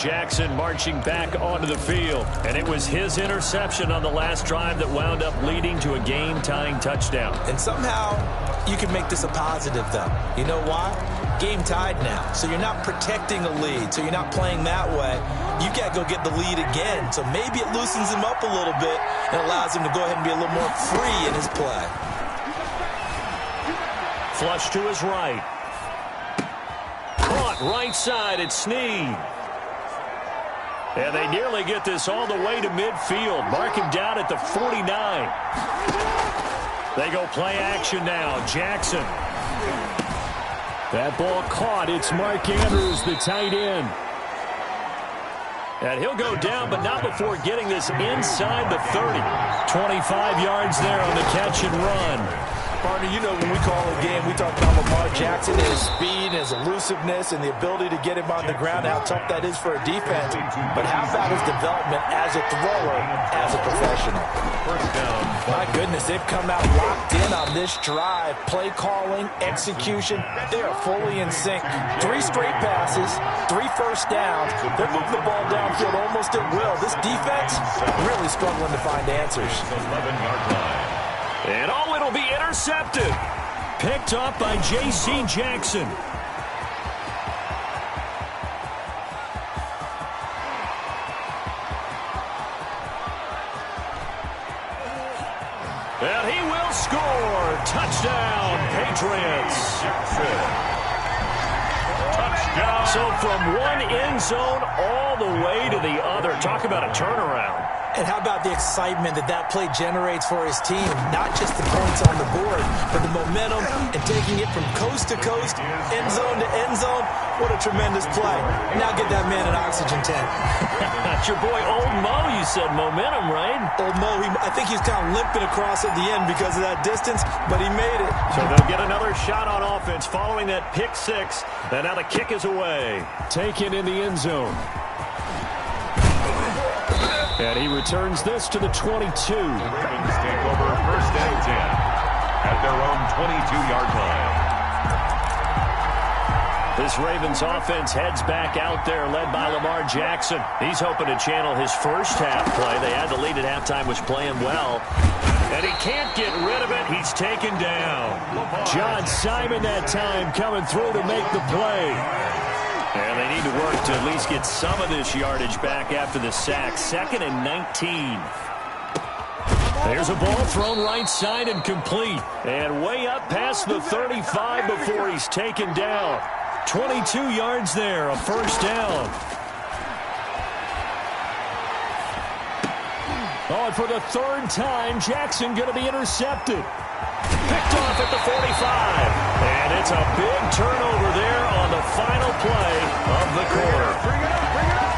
Jackson marching back onto the field, and it was his interception on the last drive that wound up leading to a game-tying touchdown. And somehow you can make this a positive, though. You know why? Game tied now, so you're not protecting a lead, so you're not playing that way. You got to go get the lead again, so maybe it loosens him up a little bit and allows him to go ahead and be a little more free in his play. Flush to his right. Caught right side, it's Snead. And they nearly get this all the way to midfield. Mark him down at the 49. They go play action now. Jackson. That ball caught. It's Mark Andrews, the tight end. And he'll go down, but not before getting this inside the 30. 25 yards there on the catch and run. Partner, you know when we call a game, we talk about Lamar Jackson, his speed, his elusiveness, and the ability to get him on the ground, how tough that is for a defense. But how about his development as a thrower, as a professional? First down. My goodness, they've come out locked in on this drive. Play calling, execution, they are fully in sync. 3 straight passes, 3 first downs. They're moving the ball downfield almost at will. This defense really struggling to find answers. 11-yard line. And it'll be intercepted. Picked up by J.C. Jackson. And he will score. Touchdown, Patriots. Touchdown. So from one end zone all the way to the other. Talk about a turnaround. And how about the excitement that play generates for his team? Not just the points on the board, but the momentum and taking it from coast to coast, end zone to end zone. What a tremendous play. Now get that man an oxygen tent. That's your boy Old Mo, you said. Momentum, right? Old Mo, I think he's kind of limping across at the end because of that distance, but he made it. So they'll get another shot on offense following that pick 6. And now the kick is away. Taken in the end zone. And he returns this to the 22. The Ravens take over first and 10 at their own 22-yard line. This Ravens offense heads back out there, led by Lamar Jackson. He's hoping to channel his first half play. They had the lead at halftime, was playing well. And he can't get rid of it. He's taken down. John Simon that time coming through to make the play. And they need to work to at least get some of this yardage back after the sack. 2nd and 19. There's a ball thrown right side and complete. And way up past the 35 before he's taken down. 22 yards there, a first down. Oh, and for the 3rd time, Jackson going to be intercepted. Picked off at the 45. And it's a big turnover there on the final play of the quarter. Bring it up, bring it up.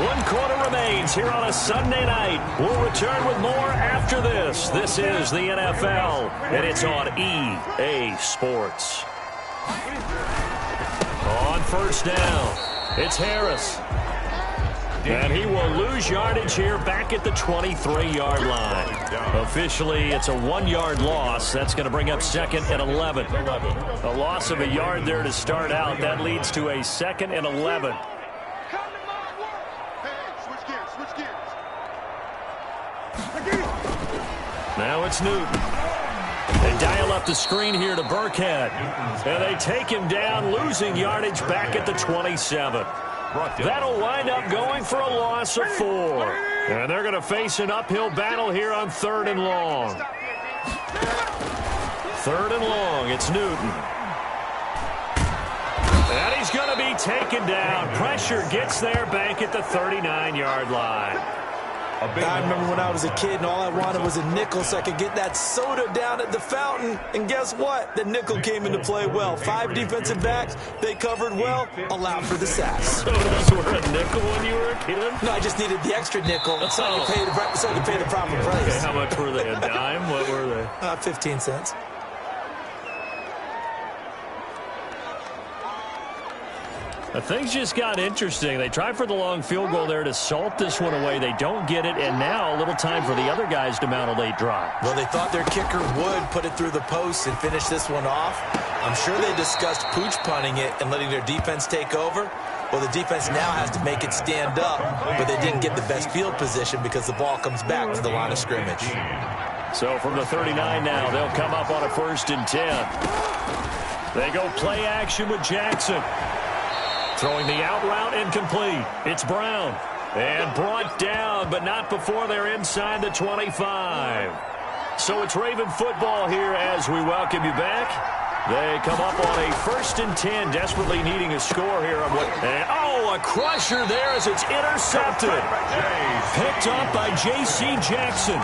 One quarter remains here on a Sunday night. We'll return with more after this. This is the NFL, and it's on EA Sports. On first down, it's Harris. And he will lose yardage here back at the 23-yard line. Officially, it's a 1-yard loss. That's going to bring up 2nd and 11. A loss of a yard there to start out. That leads to a 2nd and 11. Now it's Newton. They dial up the screen here to Burkhead. And they take him down, losing yardage back at the 27. That'll wind up going for a loss of 4. And they're going to face an uphill battle here on 3rd and long. 3rd and long, it's Newton. And he's going to be taken down. Pressure gets there back at the 39-yard line. I remember when I was a kid and all I wanted was a nickel so I could get that soda down at the fountain. And guess what? The nickel came into play well. 5 defensive backs, they covered well, allowed for the sacks. Sodas were a nickel when you were a kid? No, I just needed the extra nickel so I could pay the proper price. Okay, how much were they? A dime? What were they? 15 cents. Things just got interesting. They tried for the long field goal there to salt this one away. They don't get it, and now a little time for the other guys to mount a late drive. Well, they thought their kicker would put it through the post and finish this one off. I'm sure they discussed pooch punting it and letting their defense take over. Well, the defense now has to make it stand up, but they didn't get the best field position because the ball comes back to the line of scrimmage. So from the 39 now, they'll come up on a 1st and 10. They go play action with Jackson. Throwing the out route incomplete. It's Brown. And brought down, but not before they're inside the 25. So it's Raven football here as we welcome you back. They come up on a 1st and 10, desperately needing a score here. A crusher there as it's intercepted. Picked up by J.C. Jackson.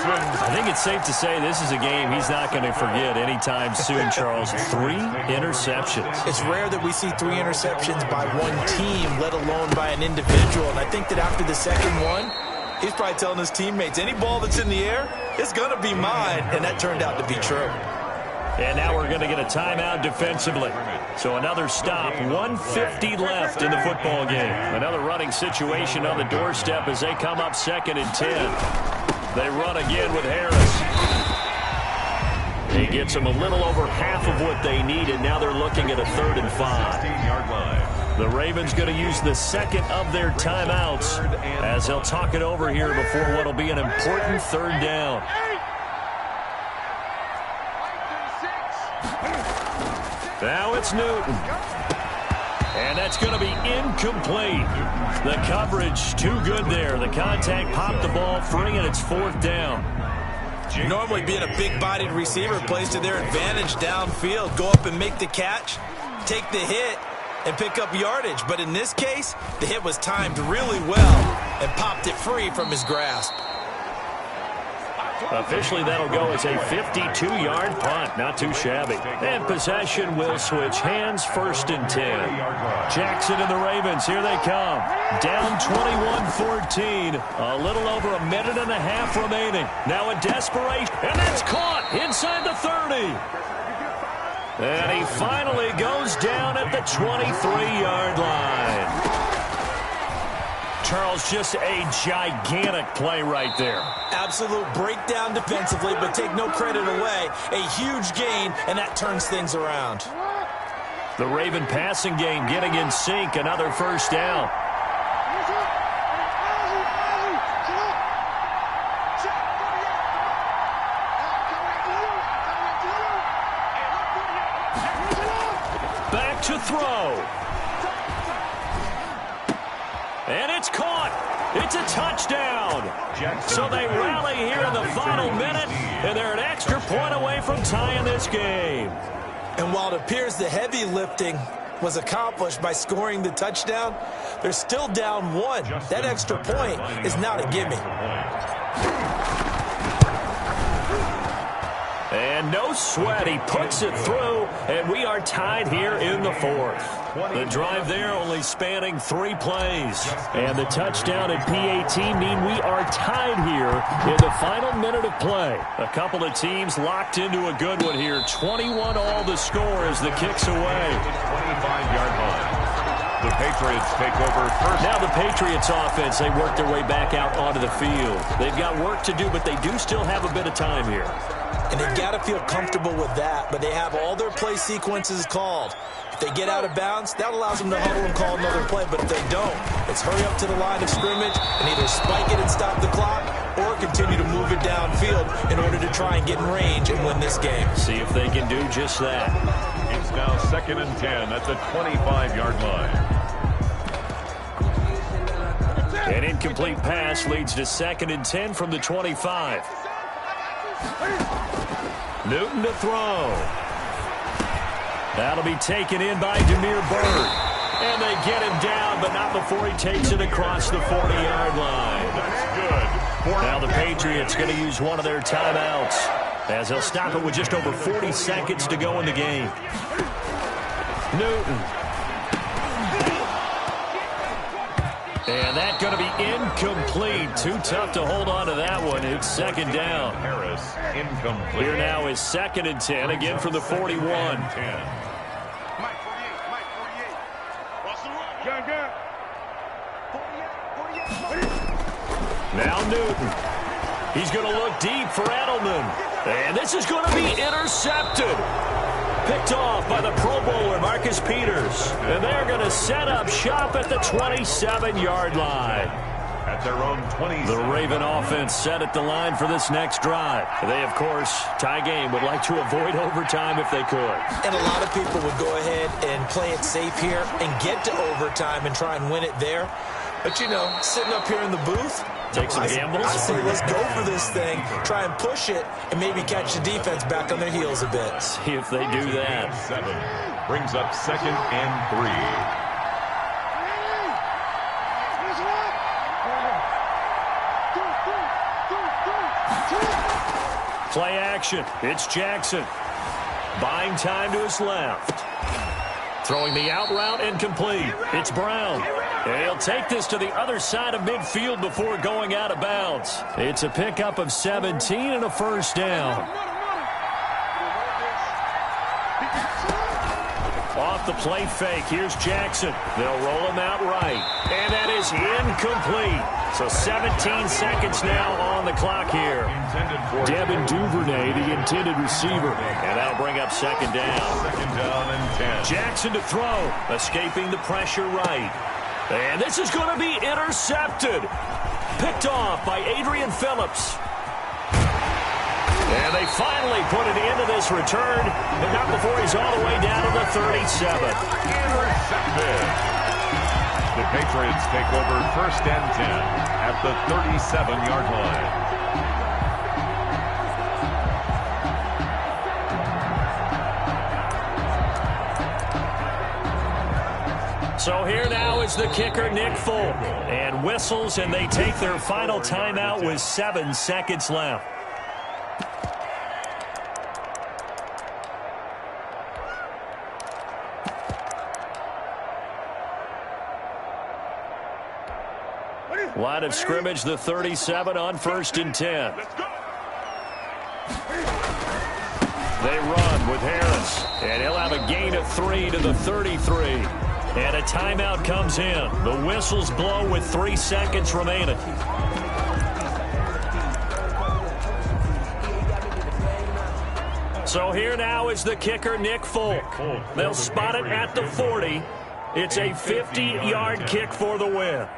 I think it's safe to say this is a game he's not going to forget anytime soon, Charles. 3 interceptions. It's rare that we see 3 interceptions by one team, let alone by an individual. And I think that after the second one, he's probably telling his teammates, any ball that's in the air, it's going to be mine. And that turned out to be true. And now we're going to get a timeout defensively. So another stop, 1:50 left in the football game. Another running situation on the doorstep as they come up 2nd and 10. They run again with Harris. He gets them a little over half of what they needed. Now they're looking at a 3rd and 5. The Ravens going to use the second of their timeouts as they'll talk it over here before what will be an important 3rd down. Now it's Newton. And that's going to be incomplete. The coverage too good there. The contact popped the ball free, and it's 4th down. Normally being a big-bodied receiver plays to their advantage downfield. Go up and make the catch, take the hit, and pick up yardage. But in this case, the hit was timed really well and popped it free from his grasp. Officially, that'll go as a 52-yard punt. Not too shabby. And possession will switch hands, 1st and 10. Jackson and the Ravens, here they come. Down 21-14. A little over a minute and a half remaining. Now a desperation, and that's caught inside the 30. And he finally goes down at the 23-yard line. Charles, just a gigantic play right there. Absolute breakdown defensively, but take no credit away. A huge gain, and that turns things around. The Raven passing game getting in sync. Another 1st down. Back to throw. And it's caught. It's a touchdown. So they rally here in the final minute, and they're an extra point away from tying this game. And while it appears the heavy lifting was accomplished by scoring the touchdown, they're still down 1. That extra point is not a gimme. And no sweat. He puts it through, and we are tied here in the 4th. The drive there only spanning 3 plays. And the touchdown and PAT mean we are tied here in the final minute of play. A couple of teams locked into a good one here. 21 all the score as the kick's away. 25-yard line. The Patriots take over first. Now the Patriots offense, they work their way back out onto the field. They've got work to do, but they do still have a bit of time here. And they've got to feel comfortable with that, but they have all their play sequences called. If they get out of bounds, that allows them to huddle and call another play, but if they don't, it's hurry up to the line of scrimmage and either spike it and stop the clock or continue to move it downfield in order to try and get in range and win this game. See if they can do just that. It's now 2nd and 10 at the 25-yard line. An incomplete pass leads to 2nd and 10 from the 25. Newton to throw. That'll be taken in by Demir Bird. And they get him down, but not before he takes it across the 40-yard line. That's good. Now the Patriots going to use one of their timeouts as they'll stop it with just over 40 seconds to go in the game. Newton. And that's going to be incomplete. Too tough to hold on to that one. It's 2nd down. Harris, incomplete. Here now is 2nd and 10, again from the 41. Now Newton. He's going to look deep for Edelman. And this is going to be intercepted. Picked off by the Pro Bowler, Marcus Peters. And they're going to set up shop at the 27-yard line. At their own 20. The Raven offense set at the line for this next drive. They, of course, tie game, would like to avoid overtime if they could. And a lot of people would go ahead and play it safe here and get to overtime and try and win it there. But, you know, sitting up here in the booth, take some gambles. I say let's go for this thing, try and push it, and maybe catch the defense back on their heels a bit. See if they do that. 7 brings up 2nd and 3. Play action. It's Jackson. Buying time to his left. Throwing the out route incomplete. It's Brown. And he'll take this to the other side of midfield before going out of bounds. It's a pickup of 17 and a first down. Off the play fake. Here's Jackson. They'll roll him out right. And that is incomplete. So 17 seconds now on the clock here. Devin Duvernay, the intended receiver. And that'll bring up 2nd down. 2nd down and 10. Jackson to throw. Escaping the pressure right. And this is going to be intercepted. Picked off by Adrian Phillips. And they finally put an end to this return, but not before he's all the way down to the 37. Intercepted. The Patriots take over 1st and 10 at the 37-yard line. So here now is the kicker, Nick Folk. And whistles, and they take their final timeout with 7 seconds left. Line of scrimmage, the 37 on 1st and 10. They run with Harris, and he'll have a gain of 3 to the 33. And a timeout comes in. The whistles blow with 3 seconds remaining. So here now is the kicker, Nick Folk. They'll spot it at the 40. It's a 50-yard kick for the win.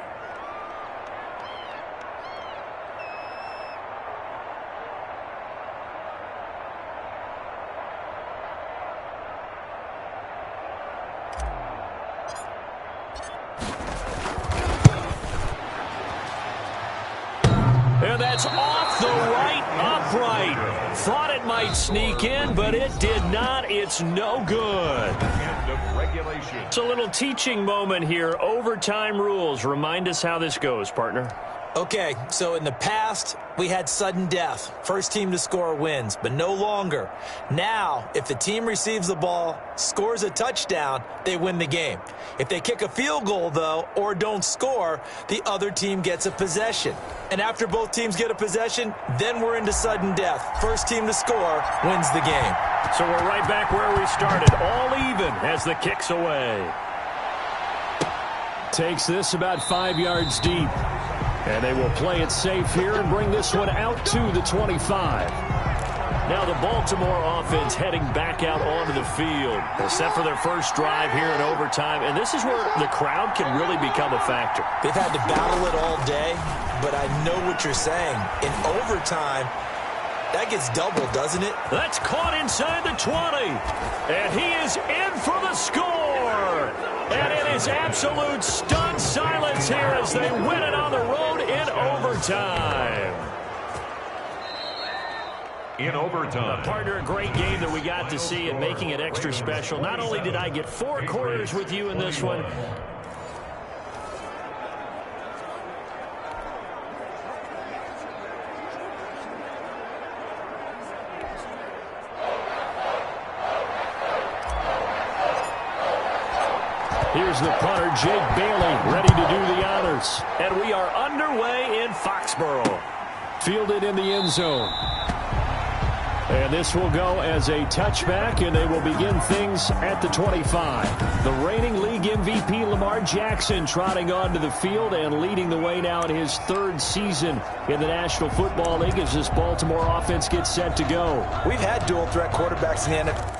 And that's off the right upright. Thought it might sneak in, but it did not. It's no good. It's a little teaching moment here. Overtime rules. Remind us how this goes, partner. Okay, so in the past, we had sudden death. First team to score wins, but no longer. Now, if the team receives the ball, scores a touchdown, they win the game. If they kick a field goal, though, or don't score, the other team gets a possession. And after both teams get a possession, then we're into sudden death. First team to score wins the game. So we're right back where we started, all even as the kick's away. Takes this about 5 yards deep. And they will play it safe here and bring this one out to the 25. Now the Baltimore offense heading back out onto the field. They're set for their first drive here in overtime. And this is where the crowd can really become a factor. They've had to battle it all day, but I know what you're saying. In overtime, that gets doubled, doesn't it? That's caught inside the 20. And he is in for the score. And it is absolute stunned silence here as they win it on the road in overtime. In overtime. Partner, a great game that we got to see and making it extra special. Not only did I get 4 quarters with you in this one, here's the punter, Jake Bailey, ready to do the honors. And we are underway in Foxborough. Fielded in the end zone. And this will go as a touchback, and they will begin things at the 25. The reigning league MVP Lamar Jackson trotting onto the field and leading the way now in his third season in the National Football League as this Baltimore offense gets set to go. We've had dual-threat quarterbacks in the NFL.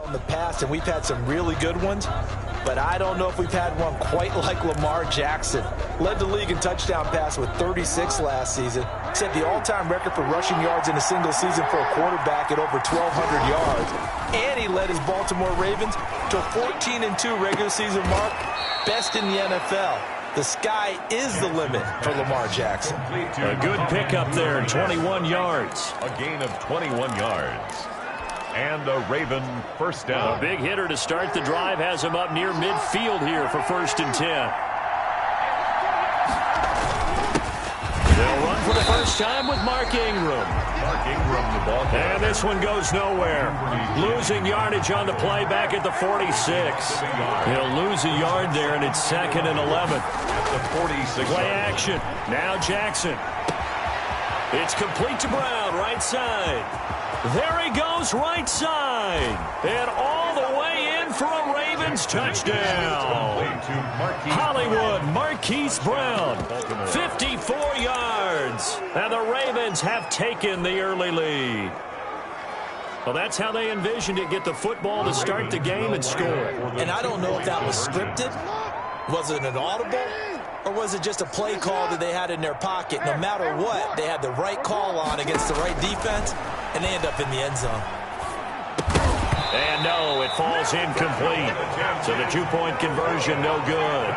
In the past, and we've had some really good ones, but I don't know if we've had one quite like Lamar Jackson. Led the league in touchdown pass with 36 last season. Set the all-time record for rushing yards in a single season for a quarterback at over 1,200 yards. And he led his Baltimore Ravens to a 14-2 regular season mark, best in the NFL. The sky is the limit for Lamar Jackson. A good pickup there, 21 yards. A gain of 21 yards. And a Raven first down. A big hitter to start the drive has him up near midfield here for 1st and 10. They'll run for the first time with Mark Ingram. Mark Ingram, the ball carrier. And this one goes nowhere. Losing yardage on the play back at the 46. He'll lose a yard there, and it's 2nd and 11. At the 46. Play action. Now Jackson. It's complete to Brown, right side. There he goes, right side. And all the way in for a Ravens touchdown. Hollywood Marquise Brown, 54 yards. And the Ravens have taken the early lead. Well, that's how they envisioned it, get the football to start the game and score. And I don't know if that was scripted. Was it an audible? Or was it just a play call that they had in their pocket? No matter what, they had the right call on against the right defense, and they end up in the end zone. And no, it falls incomplete. So the two-point conversion, no good.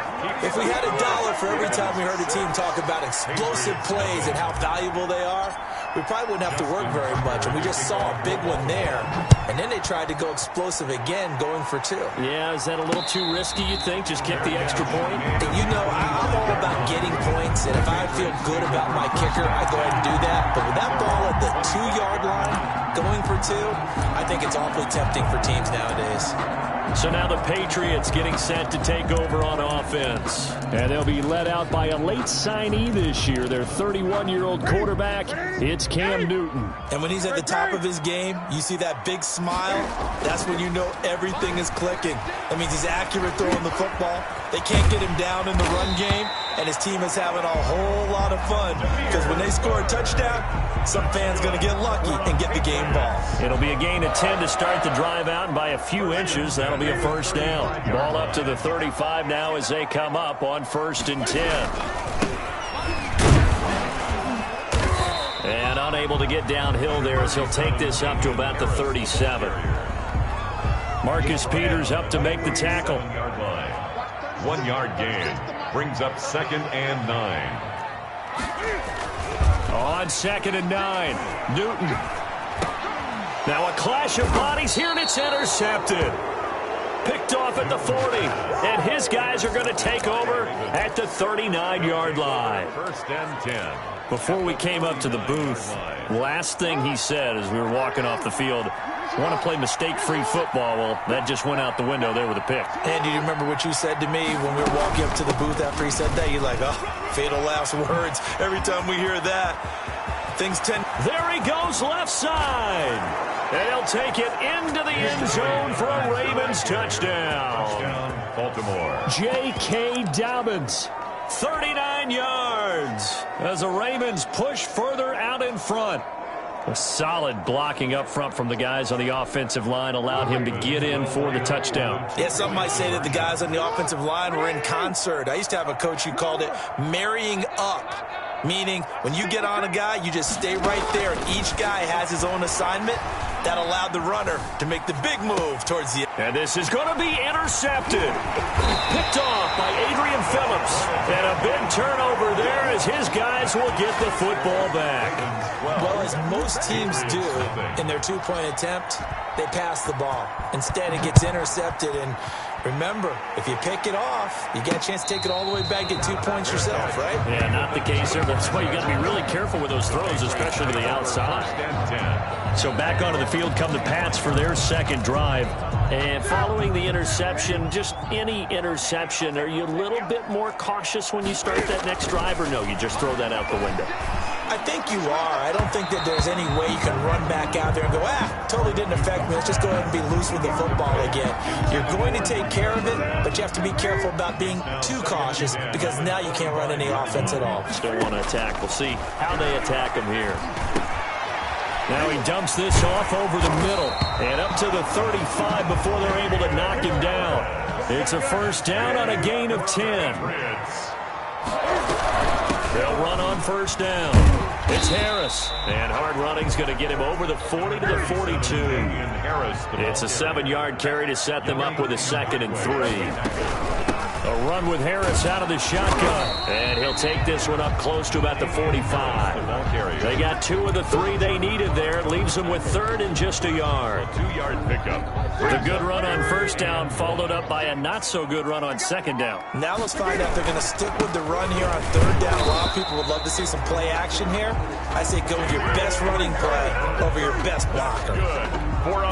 If we had $1 for every time we heard a team talk about explosive plays and how valuable they are, we probably wouldn't have to work very much. And we just saw a big one there. And then they tried to go explosive again, going for 2. Yeah, is that a little too risky, you think? Just kick the extra point? And you know, I'm all about getting points. And if I feel good about my kicker, I go ahead and do that. But with that ball at the 2-yard line, going for 2, I think it's awfully tempting for teams nowadays. So now the Patriots getting set to take over on offense. And they'll be led out by a late signee this year, their 31-year-old quarterback. It's Cam Newton. And when he's at the top of his game, you see that big smile, that's when you know everything is clicking. That means he's accurate throwing the football. They can't get him down in the run game, and his team is having a whole lot of fun because when they score a touchdown, some fan's going to get lucky and get the game ball. It'll be a gain of 10 to start the drive out, and by a few inches, that'll be a first down. Ball up to the 35 now as they come up on 1st and 10. And unable to get downhill there as he'll take this up to about the 37. Marcus Peters up to make the tackle. 1 yard gain brings up 2nd and 9. On 2nd and 9, Newton. Now a clash of bodies here, and it's intercepted. Picked off at the 40, and his guys are going to take over at the 39-yard line. 1st and 10. Before we came up to the booth, last thing he said as we were walking off the field, want to play mistake-free football. Well, that just went out the window there with a pick. And do you remember what you said to me when we were walking up to the booth after he said that? You're like, oh, fatal last words. Every time we hear that, things tend... There he goes left side. And he'll take it into the end zone for a Ravens touchdown. Baltimore. J.K. Dobbins, 39 yards as the Ravens push further out in front. A solid blocking up front from the guys on the offensive line allowed him to get in for the touchdown. Yeah, some might say that the guys on the offensive line were in concert. I used to have a coach who called it marrying up, meaning when you get on a guy, you just stay right there, and each guy has his own assignment. That allowed the runner to make the big move towards the... And this is going to be intercepted. Picked off by Adrian Phillips. And a big turnover there as his guys will get the football back. Well, as most teams do in their two-point attempt, they pass the ball. Instead, it gets intercepted. And remember, if you pick it off, you get a chance to take it all the way back, get 2 points yourself, right? Yeah, not the case there. That's why you got to be really careful with those throws, especially to the outside. So back onto the field come the Pats for their second drive. And following the interception, just any interception, are you a little bit more cautious when you start that next drive, or no, you just throw that out the window? I think you are. I don't think that there's any way you can run back out there and go, totally didn't affect me. Let's just go ahead and be loose with the football again. You're going to take care of it, but you have to be careful about being too cautious because now you can't run any offense at all. Still want to attack. We'll see how they attack him here. Now he dumps this off over the middle and up to the 35 before they're able to knock him down. It's a first down on a gain of 10. They'll run on first down. It's Harris. And hard running's going to get him over the 40 to the 42. It's a 7-yard carry to set them up with a 2nd and 3. A run with Harris out of the shotgun. And he'll take this one up close to about the 45. They got 2 of the 3 they needed there. It leaves them with 3rd and just a yard. 2-yard pickup. The good run on first down followed up by a not-so-good run on second down. Now let's find out if they're going to stick with the run here on 3rd down. A lot of people would love to see some play action here. I say go with your best running play over your best blocker. Good.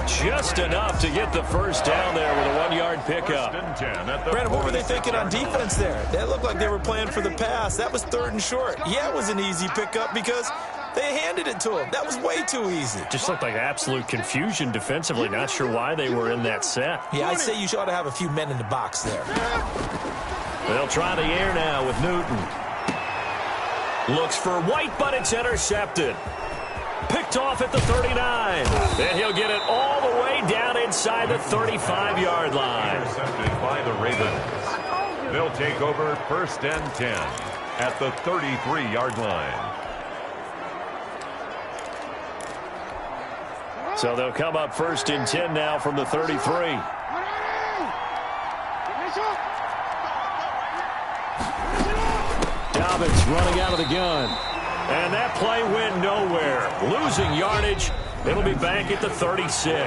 Just enough to get the first down there with a 1-yard pickup. Brandon, what were they thinking on defense there? That looked like they were playing for the pass. That was 3rd and short. Yeah, it was an easy pickup because they handed it to him. That was way too easy. Just looked like absolute confusion defensively. Not sure why they were in that set. Yeah, I'd say you ought to have a few men in the box there. They'll try the air now with Newton. Looks for White, but it's intercepted. Picked off at the 39. Then he'll get it all the way down inside the 35-yard line. Intercepted by the Ravens. They'll take over 1st and 10 at the 33-yard line. So they'll come up 1st and 10 now from the 33. Dobbins running out of the gun. And that play went nowhere. Losing yardage. It'll be back at the 36.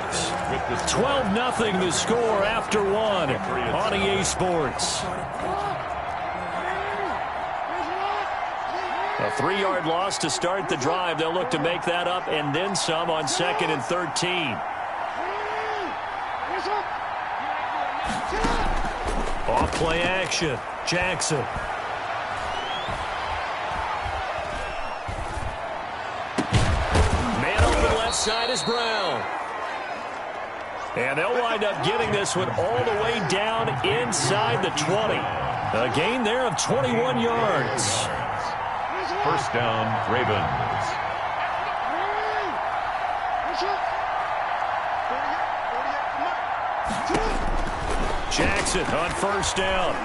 12-0 the score after 1 on EA Sports. A 3-yard loss to start the drive. They'll look to make that up and then some on 2nd and 13. Off play action. Jackson. Man open left side is Brown. And they'll wind up getting this one all the way down inside the 20. A gain there of 21 yards. First down, Ravens. Jackson on first down.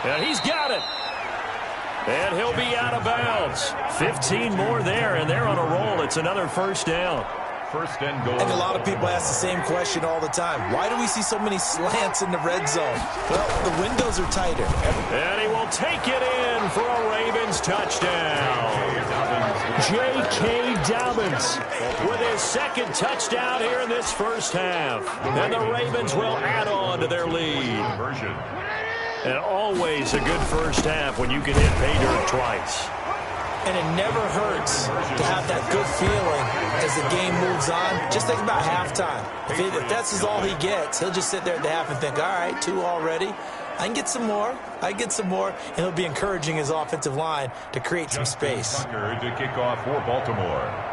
And he's got it. And he'll be out of bounds. 15 more there, and they're on a roll. It's another first down. First and goal. And a lot of people ask the same question all the time. Why do we see so many slants in the red zone? Well, the windows are tighter. And he will take it in for a Ravens touchdown. J.K. Dobbins with his second touchdown here in this first half. And the Ravens will add on to their lead. And always a good first half when you can hit pay dirt twice. And it never hurts to have that good feeling as the game moves on. Just think about halftime. If that's all he gets, he'll just sit there at the half and think, all right, 2 already. I can get some more. And he'll be encouraging his offensive line to create some space. To kick off for Baltimore.